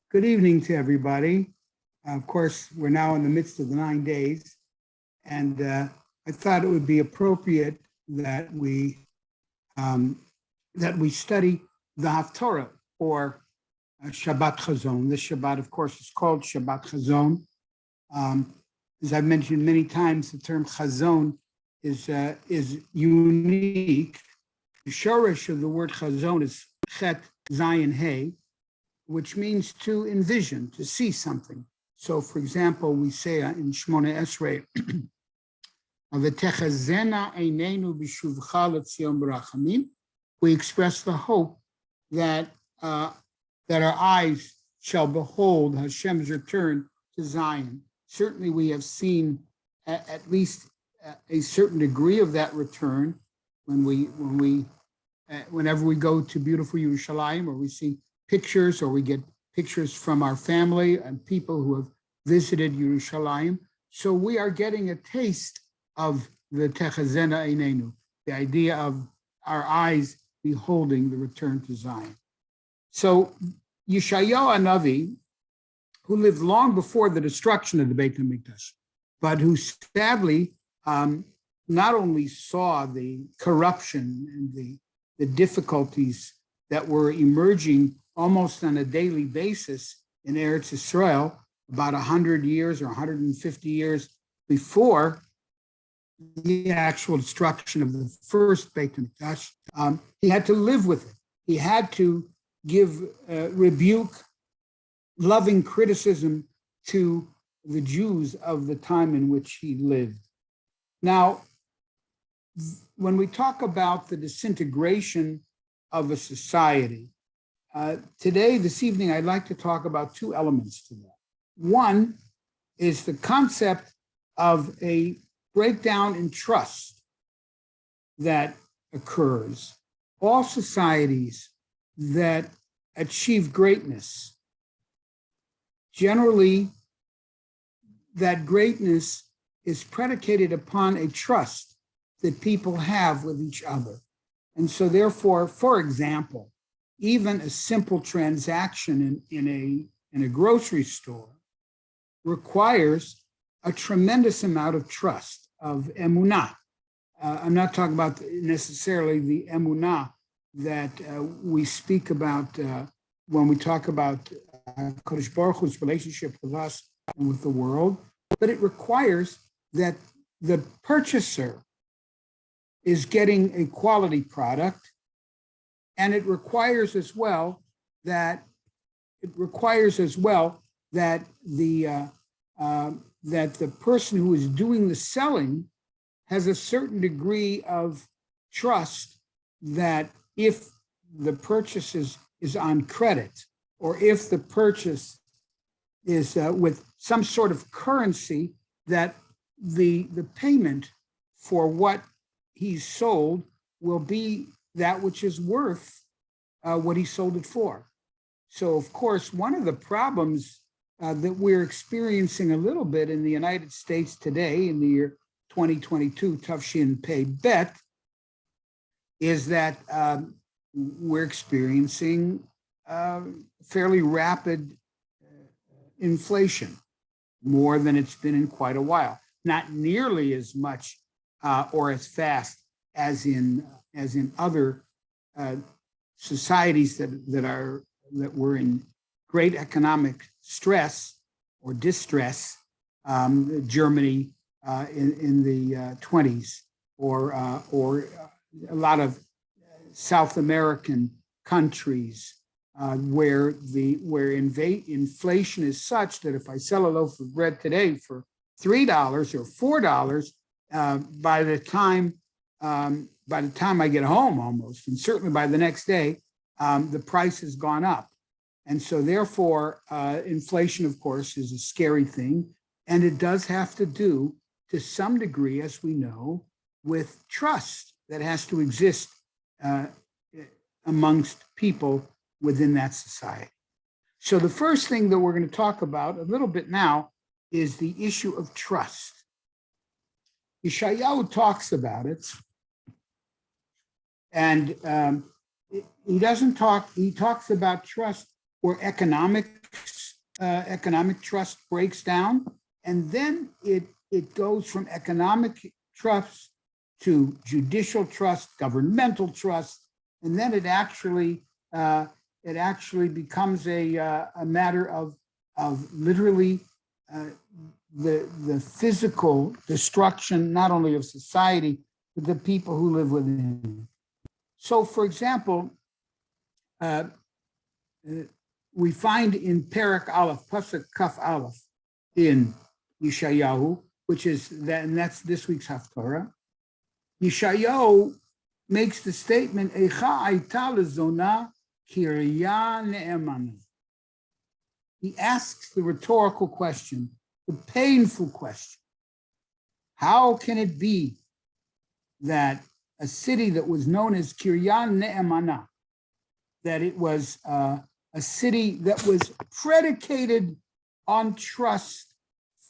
Good evening to everybody. Of course, we're now in the midst of the 9 days, and I thought it would be appropriate that we study the Haftorah, or Shabbat Chazon. This Shabbat, of course, is called Shabbat Chazon. As I've mentioned many times, the term Chazon is unique. The shorish of the word Chazon is Chet Zayin Hey, which means to envision, to see something. So, for example, we say in Shmona Esrei, we express the hope that our eyes shall behold Hashem's return to Zion. Certainly, we have seen at least a certain degree of that return whenever we go to beautiful Yerushalayim, or we see pictures, or we get pictures from our family and people who have visited Yerushalayim. So we are getting a taste of the Techazena Einenu, the idea of our eyes beholding the return to Zion. So Yeshayahu Hanavi, who lived long before the destruction of the Beit HaMikdash, but who sadly not only saw the corruption and the difficulties that were emerging almost on a daily basis in Eretz Yisrael, about 100 years or 150 years before the actual destruction of the first Beit HaMikdash, he had to live with it. He had to give rebuke, loving criticism to the Jews of the time in which he lived. Now, when we talk about the disintegration of a society, this evening, I'd like to talk about two elements to that. One is the concept of a breakdown in trust that occurs. All societies that achieve greatness, generally, that greatness is predicated upon a trust that people have with each other. And so therefore, for example, even a simple transaction in a grocery store requires a tremendous amount of trust, of emunah. I'm not talking about necessarily the emunah that we speak about when we talk about Kodesh Baruch Hu's relationship with us and with the world, but it requires that the purchaser is getting a quality product, and it requires as well that the person who is doing the selling has a certain degree of trust that if the purchase is on credit, or if the purchase is with some sort of currency, that the payment for what he's sold will be that which is worth what he sold it for. So, of course, one of the problems that we're experiencing a little bit in the United States today, in the year 2022, Tafshin Pei Bet, is that we're experiencing fairly rapid inflation, more than it's been in quite a while. Not nearly as much or as fast as in other societies that were in great economic stress or distress, Germany in the 20s, or a lot of South American countries where inflation is such that if I sell a loaf of bread today for $3 or $4, by the time I get home almost, and certainly by the next day, the price has gone up. And so therefore, inflation, of course, is a scary thing. And it does have to do, to some degree, as we know, with trust that has to exist amongst people within that society. So the first thing that we're going to talk about a little bit now is the issue of trust. Yeshayahu talks about it, and he talks about trust or economics economic trust breaks down, and then it goes from economic trust to judicial trust, governmental trust, and then it actually becomes a matter of literally the physical destruction, not only of society, but the people who live within it. So, for example, we find in Perek Aleph, Pasuk Kaf Aleph, in Yeshayahu, which is that, and that's this week's Haftarah. Yeshayahu makes the statement, Eicha aita lezona kirya ne'emana. He asks the rhetorical question, the painful question. How can it be that a city that was known as Kirya Ne'emana, that it was a city that was predicated on trust,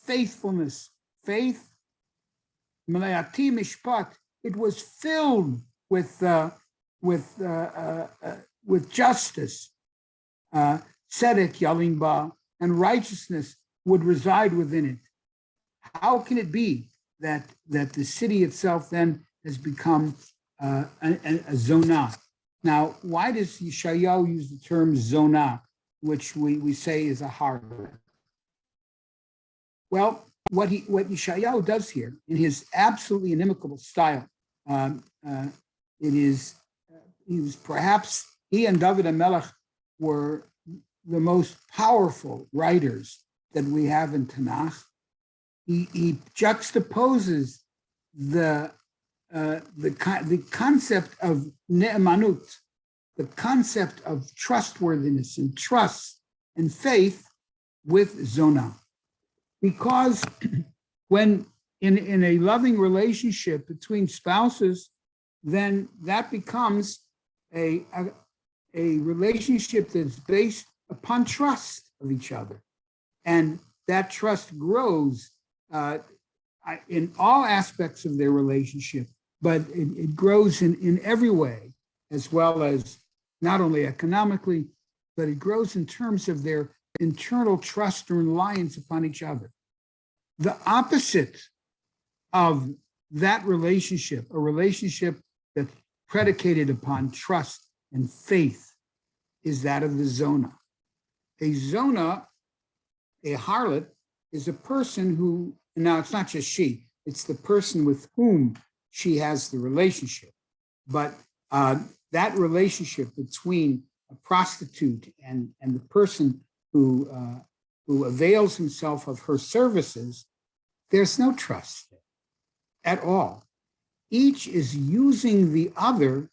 faithfulness, faith, Melayati Mishpat, it was filled with justice, tzedek yalimba, and righteousness would reside within it. How can it be that the city itself then has become a zonah? Now, why does Yeshayahu use the term zonah, which we say is a harlot? What Yeshayahu does here in his absolutely inimicable style, he and David HaMelech were the most powerful writers that we have in Tanakh. He juxtaposes the concept of ne'emanut, the concept of trustworthiness and trust and faith with zonah. Because when in a loving relationship between spouses, then that becomes a relationship that's based upon trust of each other. And that trust grows in all aspects of their relationship, but it grows in every way, as well as not only economically, but it grows in terms of their internal trust and reliance upon each other. The opposite of that relationship, a relationship that's predicated upon trust and faith, is that of the zonah. A zonah, a harlot, is a person who, now it's not just she, it's the person with whom she has the relationship. But that relationship between a prostitute and the person who avails himself of her services, there's no trust at all. Each is using the other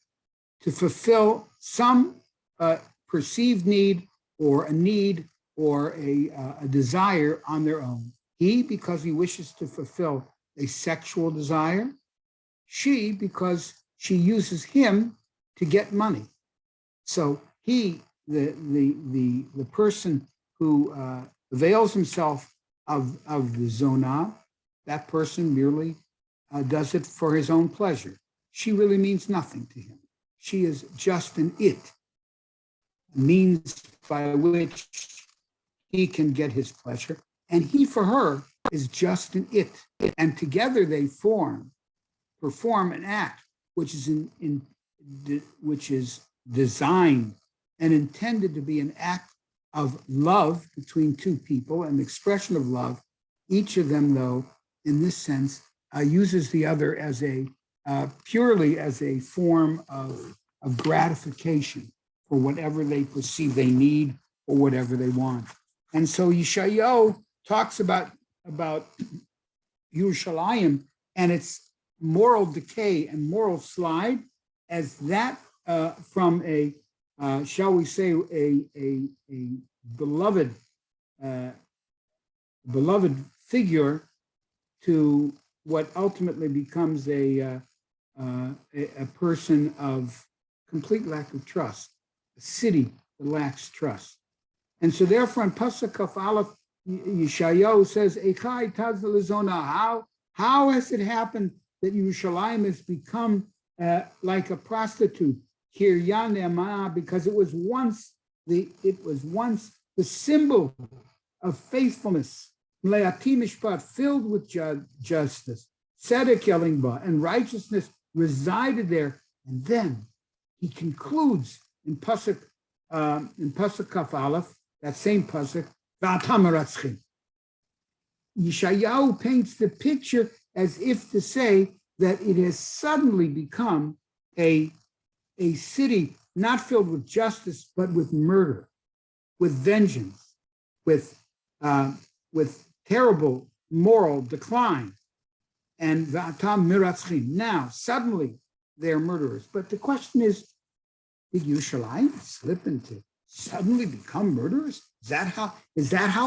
to fulfill some perceived need or a desire on their own. He, because he wishes to fulfill a sexual desire. She, because she uses him to get money. So he, the person who avails himself of the zonah, that person merely does it for his own pleasure. She really means nothing to him. She is just an it, a means by which he can get his pleasure. And he, for her, is just an it. And together they perform an act which is designed and intended to be an act of love between two people, an expression of love. Each of them, though, in this sense, uses the other as purely as a form of gratification for whatever they perceive they need or whatever they want. And so Yeshayahu talks about Yerushalayim and its moral decay and moral slide as that from shall we say, a beloved figure to what ultimately becomes a person of complete lack of trust, a city that lacks trust. And so therefore, in Pasuk Kaf Aleph, Yeshayahu says, how has it happened that Yerushalayim has become like a prostitute, Kirya Ne'emana, because it was once the symbol of faithfulness, Mleati Mishpat, filled with justice, Tzedek Yelingba, and righteousness resided there. And then he concludes in Pasuk Kaf Aleph, that same Pasuk, V'atam Meratzchim. Yeshayahu paints the picture as if to say that it has suddenly become a city not filled with justice, but with murder, with vengeance, with terrible moral decline. And V'atam Meratzchim. Now, suddenly, they're murderers. But the question is, did Yerushalayim slip into suddenly become murderers? Is that how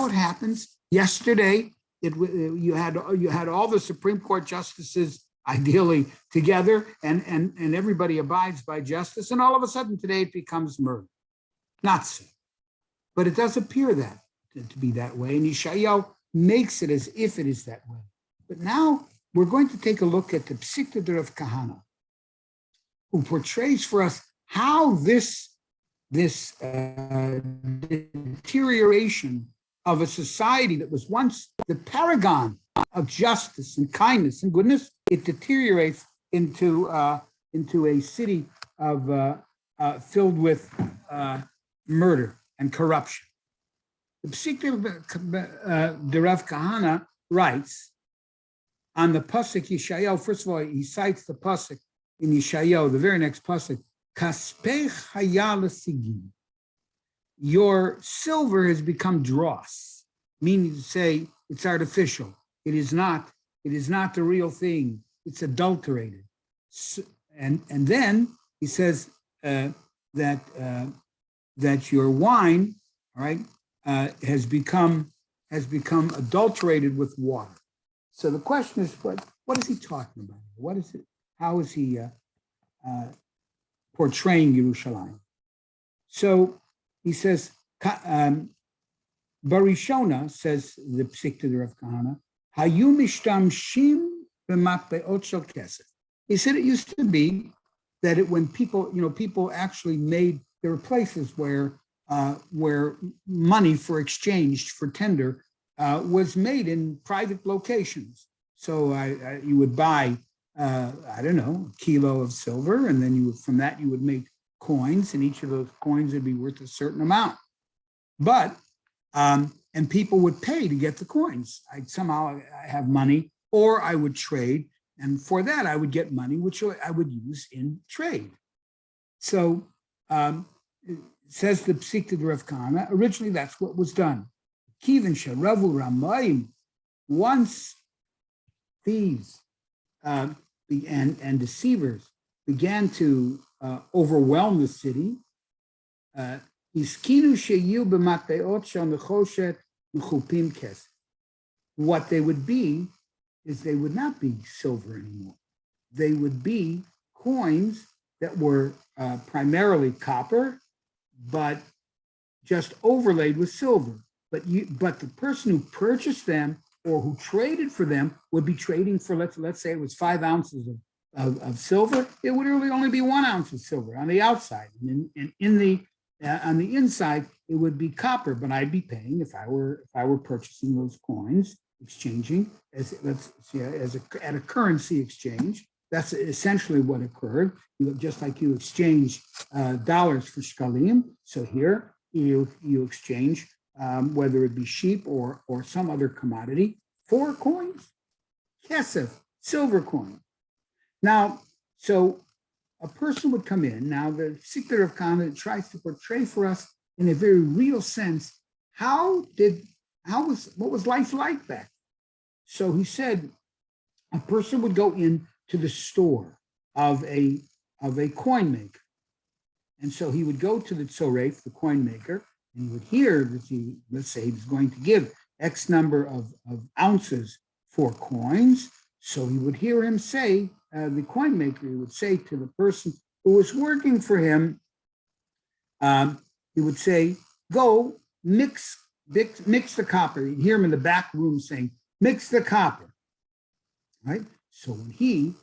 it happens? Yesterday, you had all the Supreme Court justices ideally together, and everybody abides by justice, and all of a sudden today it becomes murder. Not so. But it does appear that to be that way, and Yeshayahu makes it as if it is that way. But now we're going to take a look at the Psikta Rav Kahana, who portrays for us how this deterioration of a society that was once the paragon of justice and kindness and goodness, it deteriorates into a city of filled with murder and corruption. The Psikta de Rav Kahana writes on the pasuk Yeshayahu. First of all, he cites the pasuk in Yeshayahu, the very next pasuk, Kaspech haya l'sigim. Your silver has become dross, meaning to say it's artificial. It is not the real thing. It's adulterated. So, and then he says that your wine, all right, has become adulterated with water. So the question is, what is he talking about? What is it? How is he portraying Yerushalayim? So he says, Barishona, says the Psikta Rav Kahana, Hayu mishtamshim b'matbeot shel kesef. He said it used to be that when people actually there were places where money for exchange, for tender, was made in private locations. So you would buy, a kilo of silver, and then from that you would make coins, and each of those coins would be worth a certain amount. But and people would pay to get the coins. I have money, or I would trade, and for that I would get money, which I would use in trade. So it says the Psikta Rav Kahana, originally that's what was done. Kivin sheravu ramayim, once thieves and deceivers began to overwhelm the city, what they would be is they would not be silver anymore. They would be coins that were primarily copper, but just overlaid with silver. But the person who purchased them or who traded for them would be trading for, let's say it was 5 ounces of silver. It would really only be 1 ounce of silver on the outside, and on the inside it would be copper. But I'd be paying if I were purchasing those coins, exchanging at a currency exchange. That's essentially what occurred. Just like you exchange dollars for shkalim. So here you exchange whether it be sheep or some other commodity for coins, kesef, silver coin. Now, so a person would come in. Now, the Psikta Rav Kahana tries to portray for us in a very real sense what was life like back. So he said a person would go in to the store of a coin maker. And so he would go to the tzoref, the coin maker, and he would hear that let's say he was going to give X number of ounces for coins. So he would hear him say, the coin maker, he would say to the person who was working for him, he would say, go mix the copper. You'd hear him in the back room saying, mix the copper, right? So when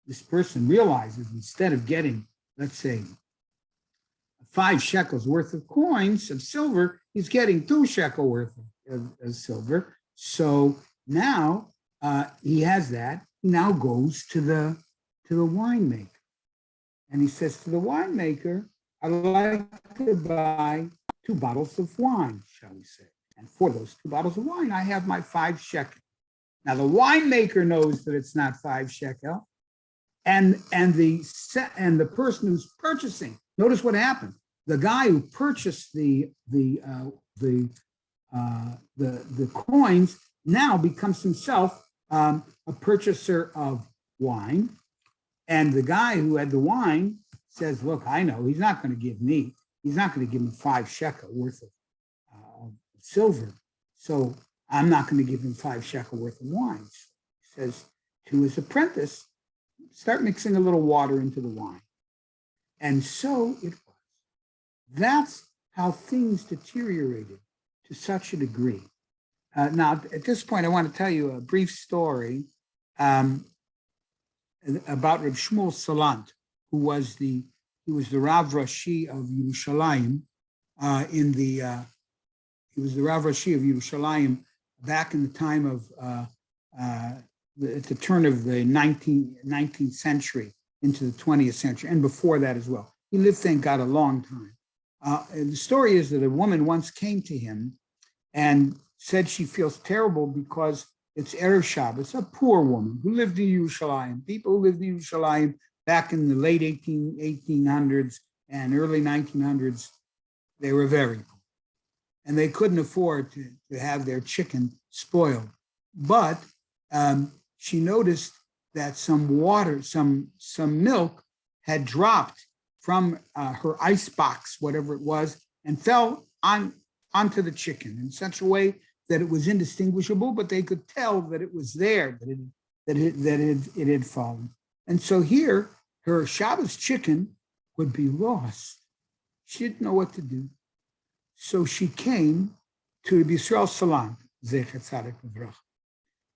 this person realizes instead of getting, let's say, 5 shekels worth of coins of silver, he's getting 2 shekel worth of silver. So now he has that. He now goes to the winemaker. And he says to the winemaker, I'd like to buy 2 bottles of wine, shall we say. And for those 2 bottles of wine, I have my 5 shekel. Now, the winemaker knows that it's not 5 shekel. And the person who's purchasing, notice what happened. The guy who purchased the coins now becomes himself a purchaser of wine. And the guy who had the wine says, look, I know he's not going to give me 5 shekel worth of silver. So I'm not going to give him 5 shekel worth of wine. So he says to his apprentice, start mixing a little water into the wine. And so it was. That's how things deteriorated to such a degree. Now, at this point, I want to tell you a brief story about Reb Shmuel Salant, who was the Rav Rashi of Yerushalayim he was the Rav Rashi of Yerushalayim back in the time of at the turn of the 19th century into the 20th century, and before that as well. He lived, thank God, a long time. And the story is that a woman once came to him and said she feels terrible because it's Erev Shabbos, a poor woman who lived in Yerushalayim. People who lived in Yerushalayim back in the late 1800s and early 1900s, they were very poor. And they couldn't afford to have their chicken spoiled. But she noticed that some water, some milk had dropped from her ice box, whatever it was, and fell onto the chicken in such a way that it was indistinguishable, but they could tell that it was there, that it had fallen. And so here, her Shabbos chicken would be lost. She didn't know what to do. So she came to Rabbi Yisrael Salant, Zecher Tzaddik Livracha,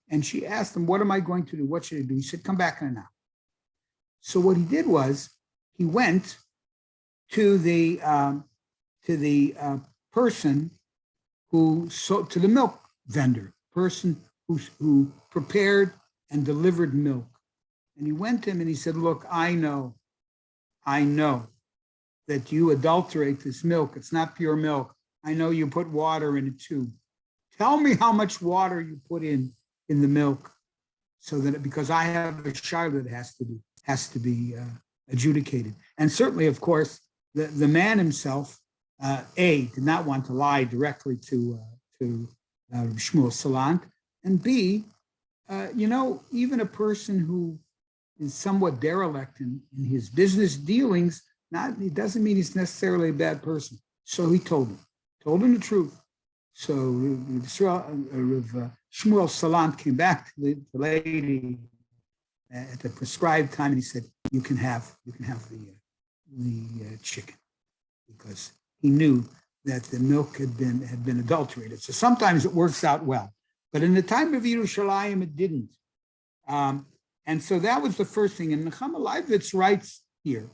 and she asked him, what am I going to do? What should I do? He said, come back in an hour. So what he did was he went to the person who sold, to the milk vendor, person who prepared and delivered milk. And he went to him and he said, look, I know that you adulterate this milk. It's not pure milk. I know you put water in it too. Tell me how much water you put in the milk, so that because I have a shiloh that has to be adjudicated. And certainly, of course, the man himself, A, did not want to lie directly to Shmuel Salant, and B, even a person who is somewhat derelict in his business dealings, it doesn't mean he's necessarily a bad person. So he told him the truth. So Shmuel Salant came back to the lady at the prescribed time, and he said, "You can have the chicken," because he knew that the milk had been adulterated. So sometimes it works out well, but in the time of Yerushalayim, it didn't. And so that was the first thing. And Nechama Leibowitz writes here.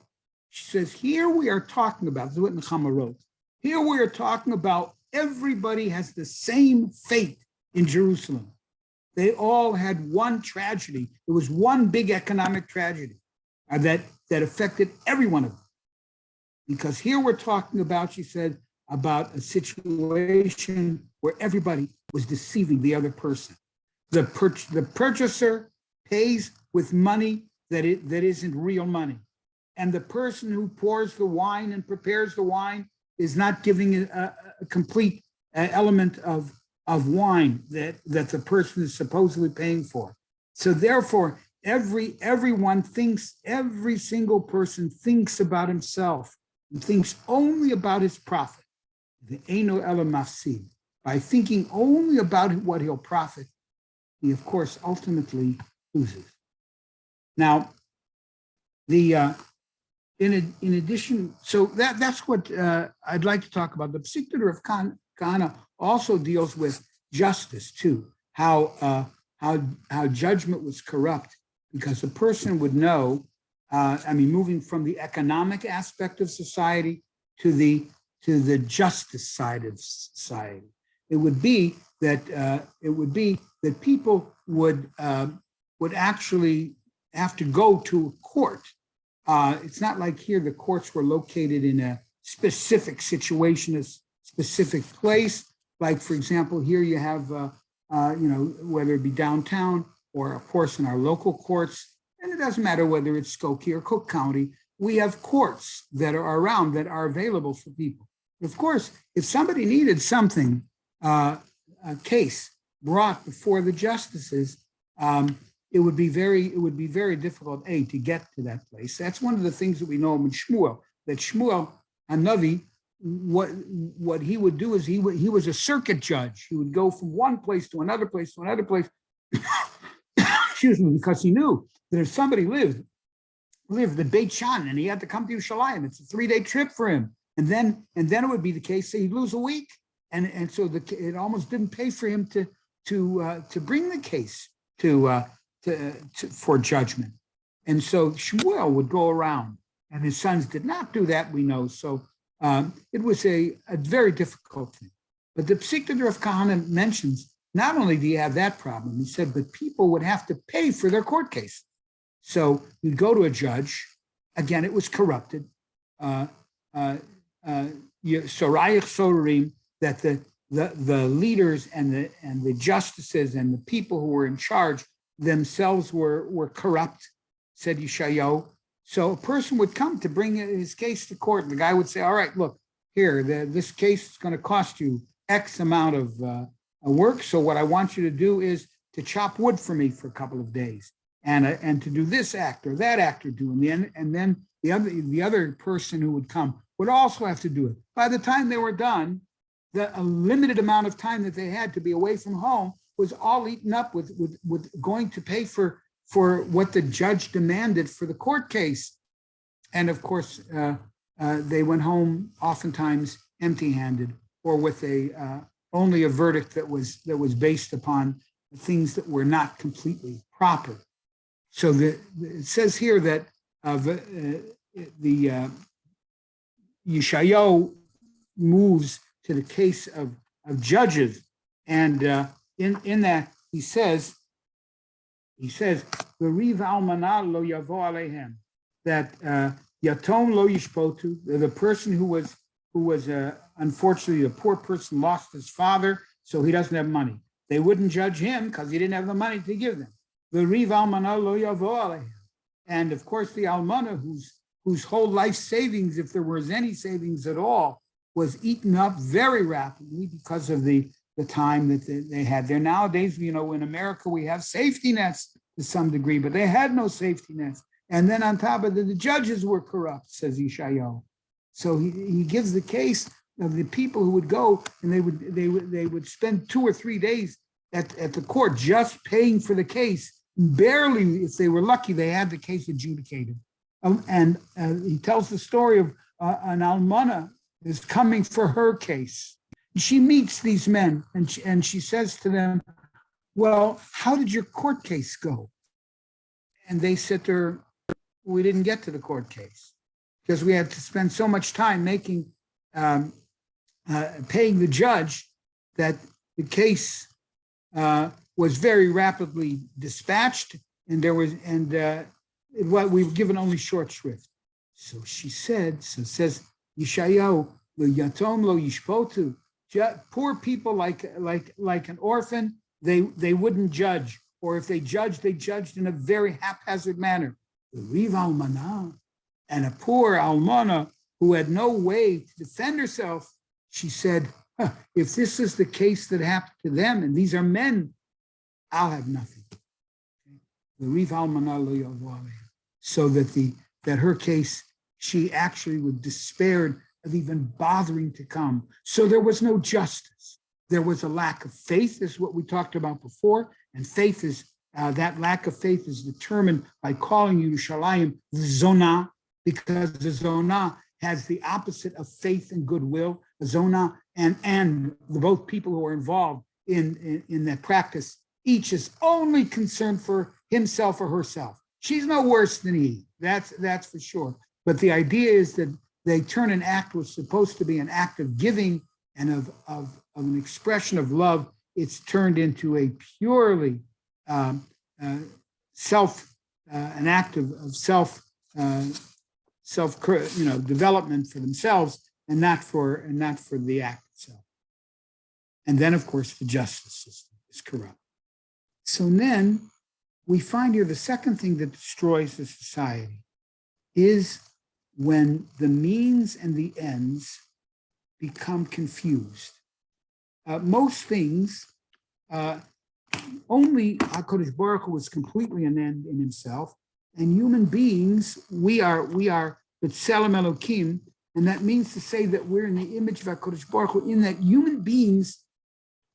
She says, here we are talking about, this is what Nechama wrote, here we are talking about everybody has the same fate in Jerusalem. They all had one tragedy. It was one big economic tragedy that affected every one of them. Because here we're talking about, she said, about a situation where everybody was deceiving the other person. The purchaser pays with money that isn't real money. And the person who pours the wine and prepares the wine is not giving a complete element of wine that the person is supposedly paying for. So therefore, every single person thinks about himself and thinks only about his profit. The Eino Ela Mafsid. By thinking only about what he'll profit, he of course ultimately loses. Now, in addition, so that's what I'd like to talk about. The Psikta of Kahana also deals with justice too, how judgment was corrupt, because a person would know, moving from the economic aspect of society to the justice side of society. it would be that people would actually have to go to a court. It's not like here the courts were located in a specific situation, a specific place. Like, for example, here you have, whether it be downtown or, of course, in our local courts, and it doesn't matter whether it's Skokie or Cook County, we have courts that are around that are available for people. Of course, if somebody needed something, a case brought before the justices, it would be very difficult, to get to that place. That's one of the things that we know in Shmuel, that Shmuel Hanavi, what he would do is he was a circuit judge. He would go from one place to another place to another place, excuse me, because he knew that if somebody lived in Beit Shan and he had to come to Yerushalayim, it's a 3-day trip for him. And then it would be the case that he'd lose a week. And so it almost didn't pay for him to bring the case for judgment. And so Shmuel would go around, and his sons did not do that, we know. So it was a very difficult thing. But the Psikta Rav Kahana mentions, not only do you have that problem, he said, but people would have to pay for their court case. So you'd go to a judge. Again, it was corrupted. Sorayich Sorim, that the leaders and the justices and the people who were in charge themselves were corrupt, said Yeshayahu. So a person would come to bring his case to court, and the guy would say, all right, look, here, this case is going to cost you X amount of work. So what I want you to do is to chop wood for me for a couple of days, and to do this act or that act or do. And then the other person who would come would also have to do it. By the time they were done, a limited amount of time that they had to be away from home was all eaten up with going to pay for what the judge demanded for the court case. And of course, they went home oftentimes empty-handed, or with only a verdict that was based upon things that were not completely proper. So it says here that the Yeshayahu moves to the case of judges, and in that he says the Riv Almana lo yavo alehem, that Yatom lo yishpotu, the person who was unfortunately, a poor person, lost his father, so he doesn't have money. They wouldn't judge him because he didn't have the money to give them. The Riv Almana lo yavo alehem, and of course the Almana whose whole life savings, if there was any savings at all, was eaten up very rapidly because of the time that they had there. Nowadays, in America, we have safety nets to some degree, but they had no safety nets. And then on top of it, the judges were corrupt, says Yeshayahu. So he gives the case of the people who would go, and they would spend 2 or 3 days at the court just paying for the case. Barely, if they were lucky, they had the case adjudicated. And he tells the story of an almana is coming for her case. She meets these men, and she says to them, well, how did your court case go? And they said to her, we didn't get to the court case because we had to spend so much time paying the judge that the case was very rapidly dispatched, and we were given only short shrift. So she said, says Yeshayahu, lo yatom lo yishpotu, poor people like an orphan, they wouldn't judge, or if they judged in a very haphazard manner. The Riv Almana, and a poor almana who had no way to defend herself, she said, if this is the case that happened to them, and these are men, I'll have nothing. The Riv Almana lo yavo aleha. So that her case, she actually was despaired of even bothering to come. So there was no justice. There was a lack of faith, is what we talked about before. And faith is, that lack of faith is determined by calling Yerushalayim the Zonah, because the Zonah has the opposite of faith and goodwill. The Zonah and both people who are involved in that practice, each is only concerned for himself or herself. She's no worse than he, that's for sure. But the idea is that they turn an act was supposed to be an act of giving and of an expression of love, it's turned into a purely an act of self development for themselves, and not for the act itself. And then, of course, the justice system is corrupt. So then we find here the second thing that destroys the society is when the means and the ends become confused. Most things, only HaKadosh Baruch Hu is completely an end in himself, and human beings, we are B'Tselem Elokim, and that means to say that we're in the image of HaKadosh Baruch Hu, in that human beings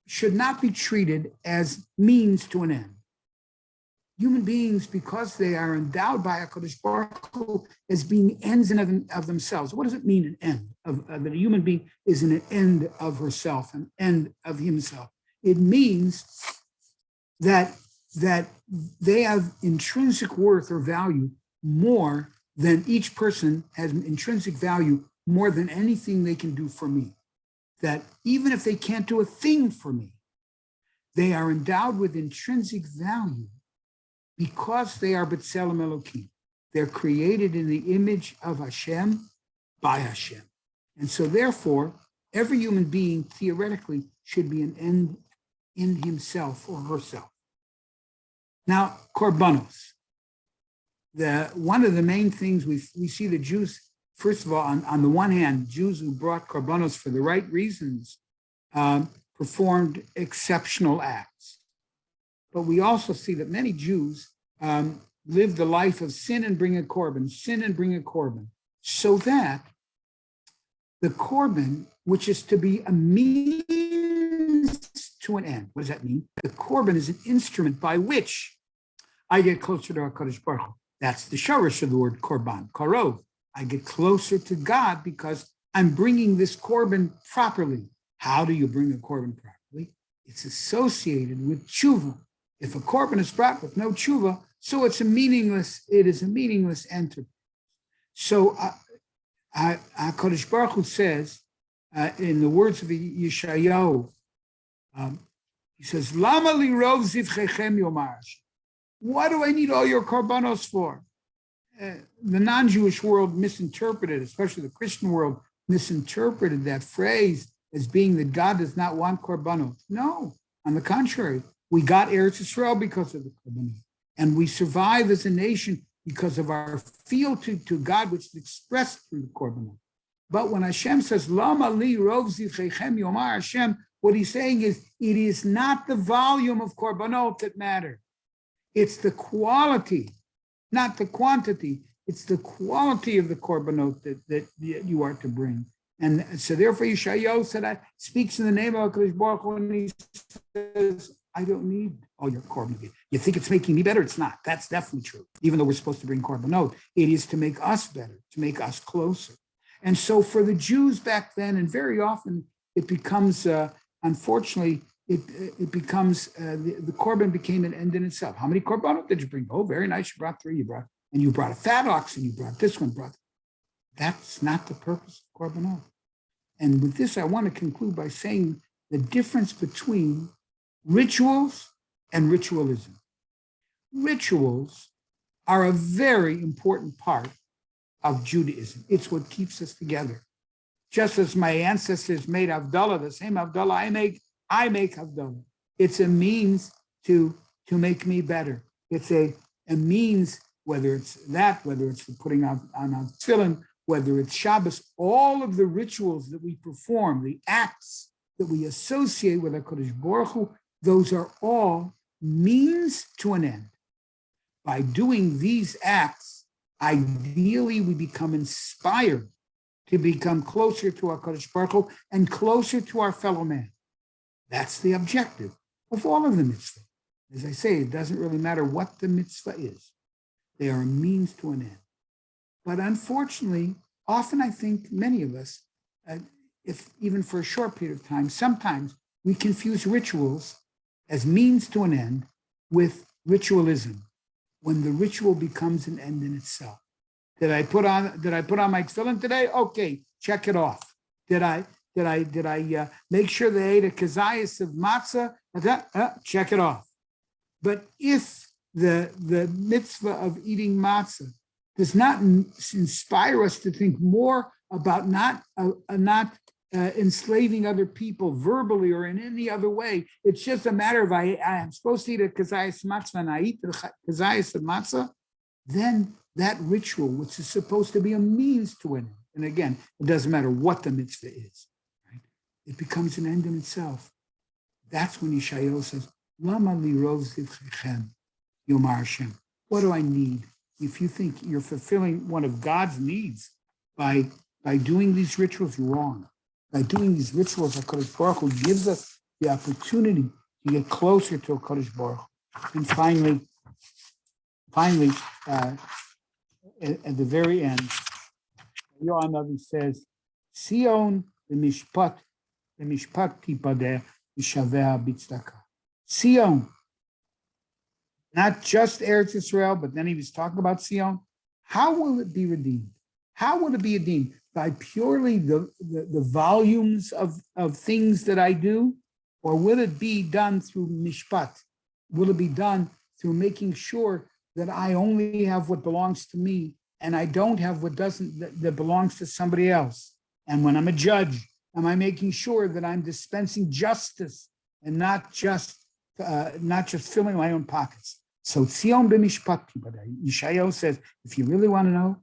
should not be treated as means to an end. Human beings, because they are endowed by HaKadosh Baruch Hu as being ends in of themselves. What does it mean, an end? That a human being is an end of herself, an end of himself. It means that they have intrinsic worth or value more than each person has an intrinsic value more than anything they can do for me. That even if they can't do a thing for me, they are endowed with intrinsic value because they are B'Tselem Elokim. They're created in the image of Hashem by Hashem. And so therefore, every human being theoretically should be an end in himself or herself. Now, korbanos. One of the main things we see the Jews, first of all, on the one hand, Jews who brought korbanos for the right reasons performed exceptional acts. But we also see that many Jews lived the life of sin and bring a korban, so that the korban, which is to be a means to an end. What does that mean? The korban is an instrument by which I get closer to HaKadosh Baruch Hu. That's the shorish of the word korban, karov. I get closer to God because I'm bringing this korban properly. How do you bring a korban properly? It's associated with tshuva. If a korban is brought with no tshuva, so it is a meaningless enterprise. So HaKadosh Baruch Hu says, in the words of Yeshayahu, he says, Lama li rov zivchechem yomar Hashem. What do I need all your korbanos for? The non-Jewish world misinterpreted, especially the Christian world, misinterpreted that phrase as being that God does not want korbanos. No, on the contrary, we got Eretz Yisrael because of the korbanos. And we survive as a nation because of our fealty to God, which is expressed through the korbanos. But when Hashem says, Lama li rov zivchechem yomar Hashem, what he's saying is, it is not the volume of korbanot that matter. It's the quality, not the quantity. It's the quality of the korbanot that you are to bring. And so therefore Yeshayahu said, speaks in the name of HaKadosh Baruch Hu, and he says, I don't need all your korbanot. You think it's making me better? It's not. That's definitely true. Even though we're supposed to bring korbanot, it is to make us better, to make us closer. And so for the Jews back then, and very often it becomes, unfortunately, it becomes, the korban became an end in itself. How many korbanot did you bring? Oh, very nice. You brought 3. You brought a fat ox, and you brought this one. That's not the purpose of korbanot. And with this, I want to conclude by saying the difference between rituals and ritualism. Rituals are a very important part of Judaism. It's what keeps us together. Just as my ancestors made Havdalah, the same Havdalah I make Havdalah. It's a means to make me better. It's a means, whether it's the putting on a tefillin, whether it's Shabbos, all of the rituals that we perform, the acts that we associate with HaKadosh Baruch Hu, those are all means to an end. By doing these acts, ideally we become inspired to become closer to HaKadosh Baruch Hu and closer to our fellow man. That's the objective of all of the mitzvah. As I say, it doesn't really matter what the mitzvah is. They are a means to an end. But unfortunately, often I think many of us, if even for a short period of time, sometimes we confuse rituals as means to an end with ritualism, when the ritual becomes an end in itself. Did I put on my tefillin today? Okay, check it off. Did Did I make sure they ate a kazayas of matzah? Check it off. But if the mitzvah of eating matzah does not inspire us to think more about not enslaving other people verbally or in any other way, it's just a matter of I am supposed to eat a kazayas matzah and I eat the kazayas of matzah, then that ritual, which is supposed to be a means to an end, and again, it doesn't matter what the mitzvah is, right? It becomes an end in itself. That's when Yeshayahu says, Lama li rov zivchechem, Yomar Hashem. What do I need? If you think you're fulfilling one of God's needs by doing these rituals, you're wrong. By doing these rituals, HaKadosh Baruch Hu gives us the opportunity to get closer to HaKadosh Baruch Hu. And finally, at the very end, Yohan Navi says, Sion b'mishpat tipadeh v'shaveh b'tzedakah. Sion, not just Eretz Israel, but then he was talking about Sion. How will it be redeemed? How will it be redeemed? By purely the volumes of things that I do? Or will it be done through mishpat? Will it be done through making sure that I only have what belongs to me and I don't have what that belongs to somebody else? And when I'm a judge, am I making sure that I'm dispensing justice and not just filling my own pockets? So Tzion b'mishpat tibadeh. Yeshayahu says, if you really want to know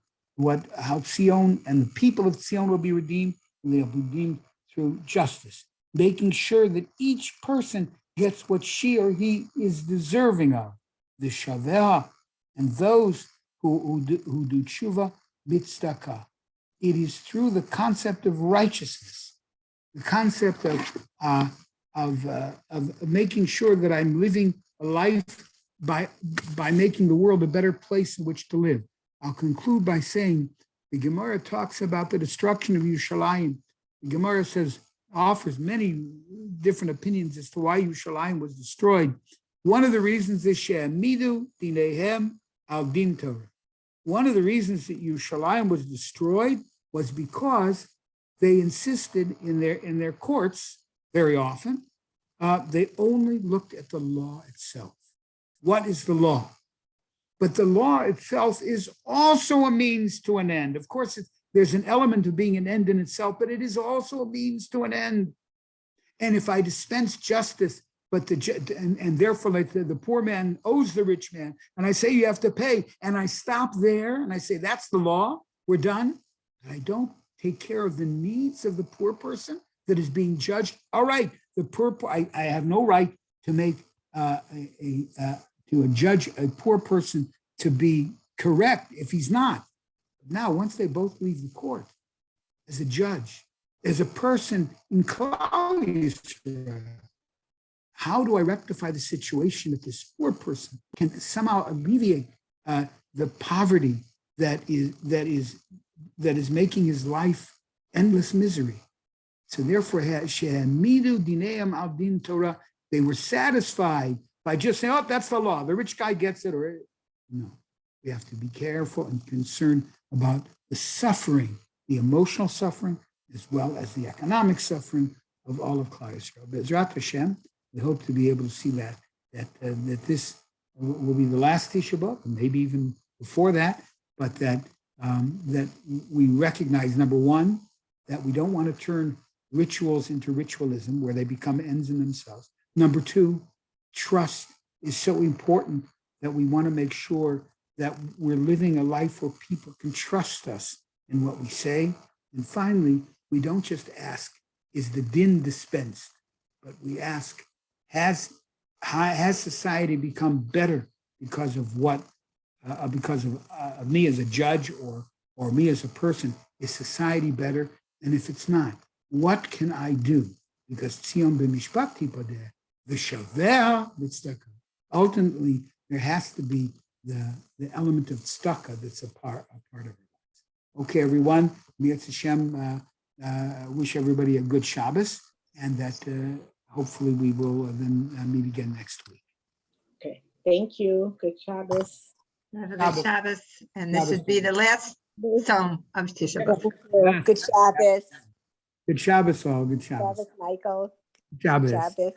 how Tzion and the people of Tzion will be redeemed, they'll be redeemed through justice, making sure that each person gets what she or he is deserving of. The shaveh and those who do tshuva b'tzedakah. It is through the concept of righteousness, the concept of making sure that I'm living a life by making the world a better place in which to live. I'll conclude by saying the Gemara talks about the destruction of Yerushalayim. The Gemara offers many different opinions as to why Yerushalayim was destroyed. One of the reasons is she'amidu dinehem al din Torah. One of the reasons that Yerushalayim was destroyed was because they insisted in their courts very often. They only looked at the law itself. What is the law? But the law itself is also a means to an end. Of course, there's an element of being an end in itself, but it is also a means to an end. And if I dispense justice, and therefore like the poor man owes the rich man, and I say you have to pay, and I stop there, and I say that's the law, we're done, and I don't take care of the needs of the poor person that is being judged. All right, I have no right to make to judge a poor person to be correct if he's not. Now, once they both leave the court, as a judge, as a person in Klal Yisrael, how do I rectify the situation that this poor person can somehow alleviate the poverty that is making his life endless misery? So therefore, she'amidu dineim al din Torah. They were satisfied by just saying, "Oh, that's the law. The rich guy gets it." Or no, we have to be careful and concerned about the suffering, the emotional suffering, as well as the economic suffering of all of Klal Yisrael. Be'ezrat Hashem, we hope to be able to see that this will be the last Tisha B'Av, and maybe even before that, but that we recognize, number one, that we don't want to turn rituals into ritualism where they become ends in themselves. Number two, trust is so important that we want to make sure that we're living a life where people can trust us in what we say. And finally, we don't just ask, is the din dispensed? But we ask, has society become better because of me as a judge or me as a person? Is society better? And if it's not, what can I do? Because Tzion b'mishpat tipadeh v'shaveh b'tzedakah. Ultimately, there has to be the element of tzedakah that's a part of our lives. Okay, everyone. Mi'at Hashem, wish everybody a good Shabbos, and that hopefully we will then meet again next week. Okay, thank you. Good Shabbos. Have a good Shabbos, and this would be the last Tzom of Tisha B'Av. Good Shabbos. Good Shabbos all. Good Shabbos. Shabbos, Michael. Shabbos. Shabbos.